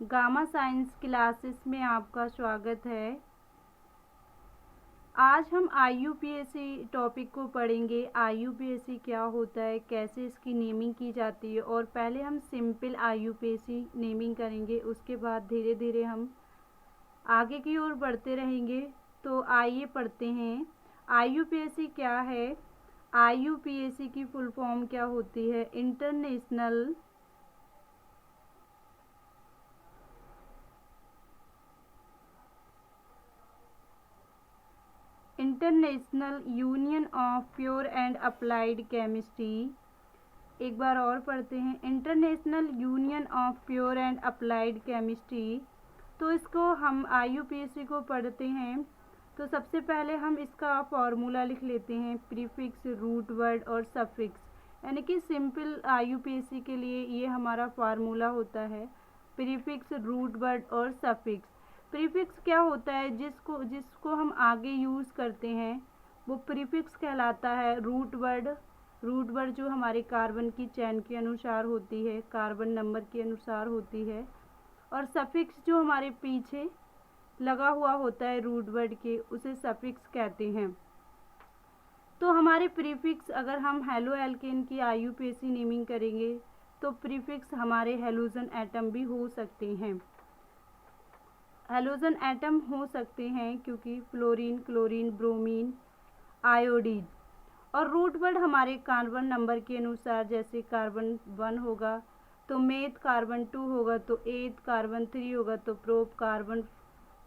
Gamma science classes में आपका स्वागत है। आज हम IUPAC टॉपिक को पढ़ेंगे। IUPAC क्या होता है, कैसे इसकी नेमिंग की जाती है, और पहले हम सिंपल IUPAC नेमिंग करेंगे, उसके बाद धीरे धीरे हम आगे की ओर बढ़ते रहेंगे। तो आइए पढ़ते हैं IUPAC क्या है। IUPAC की फुल फॉर्म क्या होती है? International union of pure and applied chemistry. एक बार और पढ़ते हैं, international union of pure and applied chemistry. तो इसको हम IUPAC को पढ़ते हैं तो सबसे पहले हम इसका फॉर्मूला लिख लेते हैं, प्रीफिक्स, रूट वर्ड और सफिक्स। यानी कि सिंपल IUPAC के लिए ये हमारा फार्मूला होता है, प्रीफिक्स, रूट वर्ड और सफिक्स। प्रीफिक्स क्या होता है? जिसको हम आगे यूज़ करते हैं वो प्रीफिक्स कहलाता है। रूट वर्ड जो हमारे कार्बन की चेन के अनुसार होती है, कार्बन नंबर के अनुसार होती है। और सफिक्स जो हमारे पीछे लगा हुआ होता है रूट वर्ड के, उसे सफिक्स कहते हैं। तो हमारे प्रीफिक्स, अगर हम हेलो एल्केन की IUPAC नेमिंग करेंगे तो प्रीफिक्स हमारे हेलोजन एटम भी हो सकते हैं। हेलोजन एटम हो सकते हैं क्योंकि फ्लोरीन, क्लोरीन, ब्रोमीन, आयोडीन। और रूट वर्ड हमारे कार्बन नंबर के अनुसार, जैसे कार्बन 1 होगा तो मेथ, कार्बन 2 होगा तो एथ, कार्बन 3 होगा तो प्रोप, कार्बन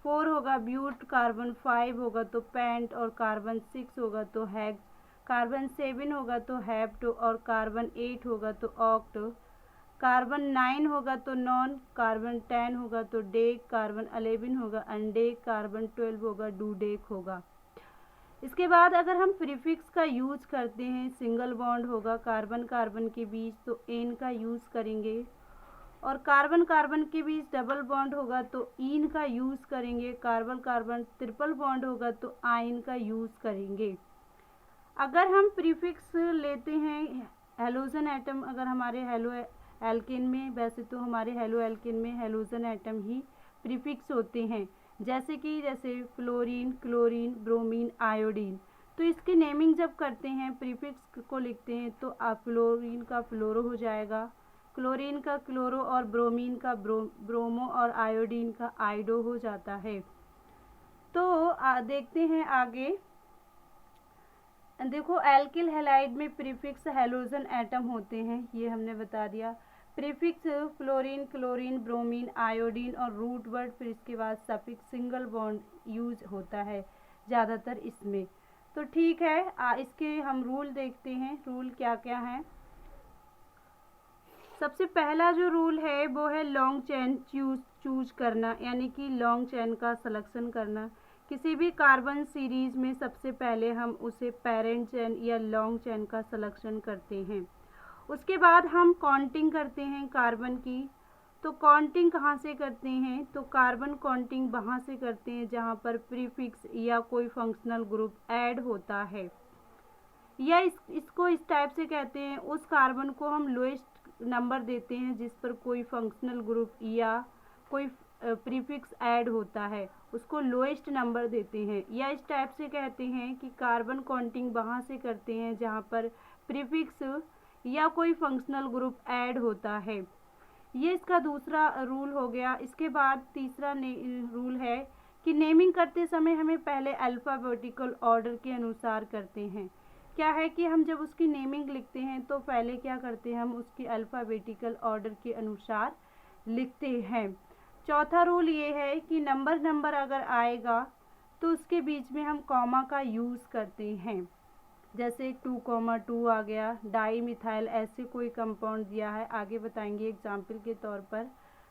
4 होगा ब्यूट, कार्बन 5 होगा तो पेंट, और कार्बन 6 होगा तो हेक्स, कार्बन 7 होगा तो हेप्ट, और कार्बन 8 होगा तो ऑक्ट, कार्बन 9 होगा तो नॉन, कार्बन 10 होगा तो डेक, कार्बन 11 होगा अनडेक, कार्बन 12 होगा डूडेक होगा। इसके बाद अगर हम प्रीफिक्स का यूज करते हैं, सिंगल बॉन्ड होगा कार्बन कार्बन के बीच तो एन का यूज़ करेंगे, और कार्बन कार्बन के बीच डबल बॉन्ड होगा तो इन का यूज़ करेंगे, कार्बन कार्बन ट्रिपल बॉन्ड होगा तो आइन का यूज़ करेंगे। अगर हम प्रीफिक्स लेते हैं हेलोजन एटम, अगर हमारे हेलो एल्केन में, वैसे तो हमारे हेलो एल्केन में हेलोजन एटम ही प्रीफिक्स होते हैं, जैसे फ्लोरीन, क्लोरीन, ब्रोमीन, आयोडीन। तो इसकी नेमिंग जब करते हैं, प्रीफिक्स को लिखते हैं तो फ्लोरीन का फ्लोरो हो जाएगा, क्लोरीन का क्लोरो, और ब्रोमीन का ब्रोमो, और आयोडीन का आइडो हो जाता है। तो देखते हैं आगे। देखो, एल्किल हैलाइड में प्रीफिक्स हेलोजन एटम होते हैं, ये हमने बता दिया। Prefix fluorine, chlorine, bromine, iodine, और रूट वर्ड, फिर इसके बाद सफिक्स, सिंगल बॉन्ड यूज होता है ज़्यादातर इसमें। तो ठीक है, इसके हम रूल देखते हैं, रूल क्या क्या हैं। सबसे पहला जो रूल है वो है लॉन्ग चेन चूज करना, यानी कि लॉन्ग चेन का सिलेक्शन करना। किसी भी कार्बन सीरीज में सबसे पहले हम उसे पेरेंट चेन या लॉन्ग चेन का सिलेक्शन करते हैं। उसके बाद हम काउंटिंग करते हैं कार्बन की। तो काउंटिंग कहाँ से करते हैं? तो कार्बन काउंटिंग वहाँ से करते हैं जहाँ पर प्रीफिक्स या कोई फंक्शनल ग्रुप ऐड होता है, या इसको इस टाइप से कहते हैं, उस कार्बन को हम लोएस्ट नंबर देते हैं जिस पर कोई फंक्शनल ग्रुप या कोई प्रीफिक्स ऐड होता है, उसको लोएस्ट नंबर देते हैं। या इस टाइप से कहते हैं कि कार्बन काउंटिंग वहाँ से करते हैं जहाँ पर प्रीफिक्स या कोई फंक्शनल ग्रुप ऐड होता है। ये इसका दूसरा रूल हो गया। इसके बाद तीसरा रूल है कि नेमिंग करते समय हमें पहले अल्फ़ाबेटिकल ऑर्डर के अनुसार करते हैं। क्या है कि हम जब उसकी नेमिंग लिखते हैं तो पहले क्या करते हैं, हम उसकी अल्फ़ाबेटिकल ऑर्डर के अनुसार लिखते हैं। चौथा रूल ये है कि नंबर अगर आएगा तो उसके बीच में हम कॉमा का यूज़ करते हैं। जैसे 2,2 आ गया, डाई मिथाइल, ऐसे कोई कंपाउंड दिया है, आगे बताएंगे एग्जाम्पल के तौर पर,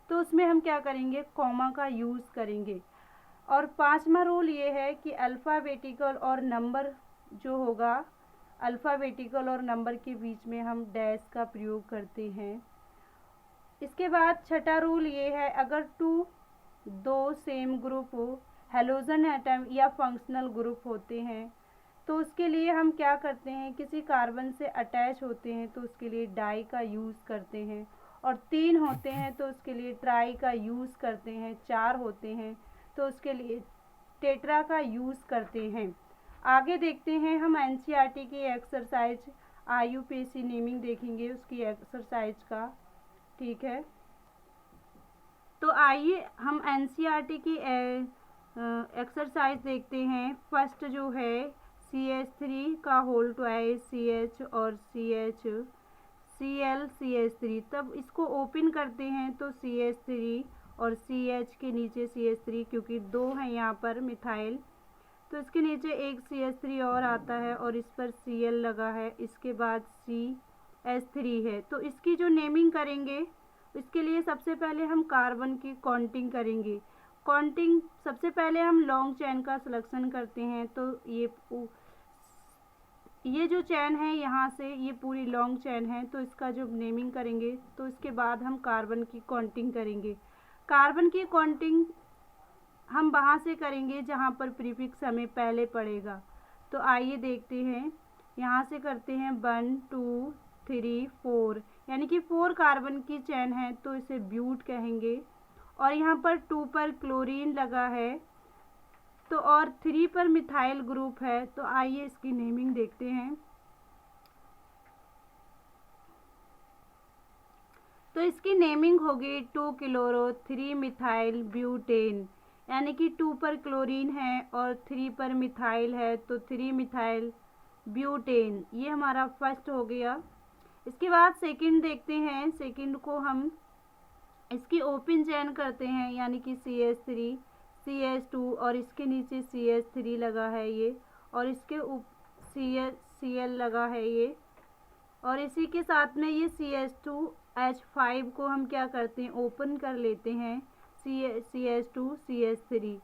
तो उसमें हम क्या करेंगे, कॉमा का यूज़ करेंगे। और पांचवा रूल ये है कि अल्फ़ाबेटिकल और नंबर जो होगा, अल्फ़ाबेटिकल और नंबर के बीच में हम डैश का प्रयोग करते हैं। इसके बाद छठा रूल ये है, अगर दो सेम ग्रुप हेलोजन एटम या फंक्शनल ग्रुप होते हैं तो उसके लिए हम क्या करते हैं, किसी कार्बन से अटैच होते हैं तो उसके लिए डाई का यूज़ करते हैं। और 3 होते हैं तो उसके लिए ट्राई का यूज़ करते हैं, 4 होते हैं तो उसके लिए टेट्रा का यूज़ करते हैं। आगे देखते हैं हम एनसीईआरटी की एक्सरसाइज आईयूपीएसी नेमिंग देखेंगे उसकी एक्सरसाइज का। ठीक है, तो आइए हम एनसीईआरटी की एक्सरसाइज देखते हैं। फर्स्ट जो है CH3 का होल ट्वाइस CH और CH Cl CH3, तब इसको ओपन करते हैं तो CH3 और CH के नीचे CH3, क्योंकि 2 हैं यहाँ पर मिथाइल, तो इसके नीचे एक CH3 और आता है और इस पर Cl लगा है, इसके बाद CH3 है। तो इसकी जो नेमिंग करेंगे इसके लिए सबसे पहले हम कार्बन की काउंटिंग करेंगे। काउंटिंग सबसे पहले हम लॉन्ग चेन का सिलेक्शन करते हैं, तो ये जो चेन है यहाँ से ये पूरी लॉन्ग चेन है, तो इसका जो नेमिंग करेंगे तो इसके बाद हम कार्बन की काउंटिंग करेंगे। कार्बन की काउंटिंग हम वहाँ से करेंगे जहाँ पर प्रीफिक्स हमें पहले पड़ेगा। तो आइए देखते हैं, यहाँ से करते हैं 1 2 3 4, यानी कि 4 कार्बन की चेन है तो इसे ब्यूट कहेंगे। और यहाँ पर 2 पर क्लोरीन लगा है तो और 3 पर मिथाइल ग्रुप है, तो आइए इसकी नेमिंग देखते हैं। तो इसकी नेमिंग होगी 2 क्लोरो 3 मिथाइल ब्यूटेन, यानी कि 2 पर क्लोरीन है और 3 पर मिथाइल है तो 3 मिथाइल ब्यूटेन, ये हमारा फर्स्ट हो गया। इसके बाद सेकंड देखते हैं। सेकंड को हम इसकी ओपन चेन करते हैं, यानी कि CH3 CH2 और इसके नीचे CH3 लगा है ये, और इसके Cl लगा है ये, और इसी के साथ में ये CH2H5 को हम क्या करते हैं, ओपन कर लेते हैं CH2 CH3।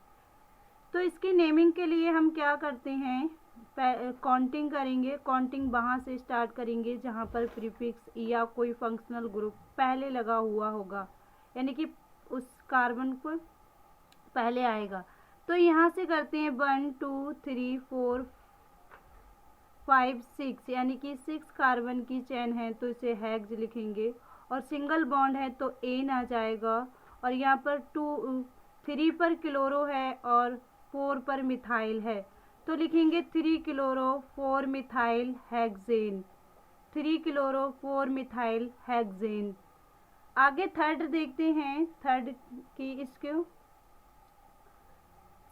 तो इसकी नेमिंग के लिए हम क्या करते हैं, काउंटिंग करेंगे। काउंटिंग वहाँ से स्टार्ट करेंगे जहाँ पर प्रीफिक्स या कोई फंक्शनल ग्रुप पहले लगा हुआ होगा, यानी कि उस कार्बन को पहले आएगा। तो यहाँ से करते हैं 1 2 3 4 5 6, यानी कि 6 कार्बन की चेन है तो इसे हेक्स लिखेंगे, और सिंगल बॉन्ड है तो एन आ जाएगा। और यहाँ पर 3 पर क्लोरो है और 4 पर मिथाइल है तो लिखेंगे 3 chloro 4 methyl hexane, 3 chloro 4 methyl hexane. आगे थर्ड देखते हैं। थर्ड की इसको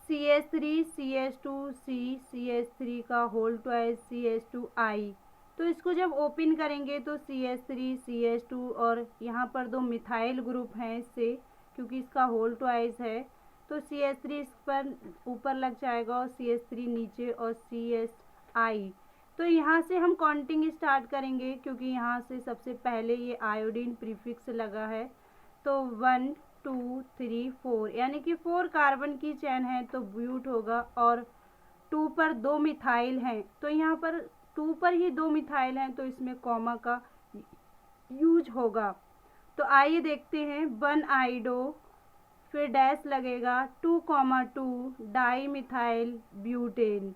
CH3 CH2 CH3 का होल ट्वाइस CH2I, तो इसको जब ओपन करेंगे तो CH3 CH2 और यहाँ पर 2 मिथाइल ग्रुप हैं इससे, क्योंकि इसका होल ट्वाइस है तो CH3 इस पर ऊपर लग जाएगा और CH3 नीचे और CHI। तो यहाँ से हम काउंटिंग स्टार्ट करेंगे, क्योंकि यहाँ से सबसे पहले ये आयोडीन प्रीफिक्स लगा है। तो 1 2 3 4, यानी कि 4 कार्बन की चेन है तो ब्यूट होगा, और 2 पर 2 मिथाइल हैं तो यहाँ पर 2 पर ही 2 मिथाइल हैं तो इसमें कॉमा का यूज होगा। तो आइए देखते हैं 1 आइडो, फिर डैश लगेगा 2,2 डाई मिथाइल ब्यूटेन,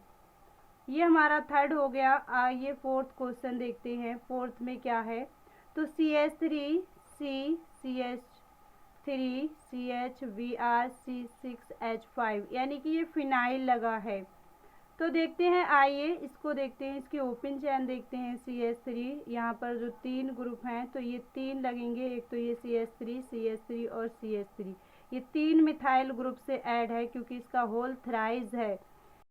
ये हमारा थर्ड हो गया। आइए फोर्थ क्वेश्चन देखते हैं। फोर्थ में क्या है, तो CH3 CH3 CH Br C6H5, यानी कि ये फिनाइल लगा है। तो देखते हैं, आइए इसको देखते हैं, इसकी ओपन चेन देखते हैं। CH3 यहाँ पर जो 3 ग्रुप हैं तो ये 3 लगेंगे, एक तो ये CH3 और CH3, ये 3 मिथाइल ग्रुप से ऐड है क्योंकि इसका होल थ्राइस है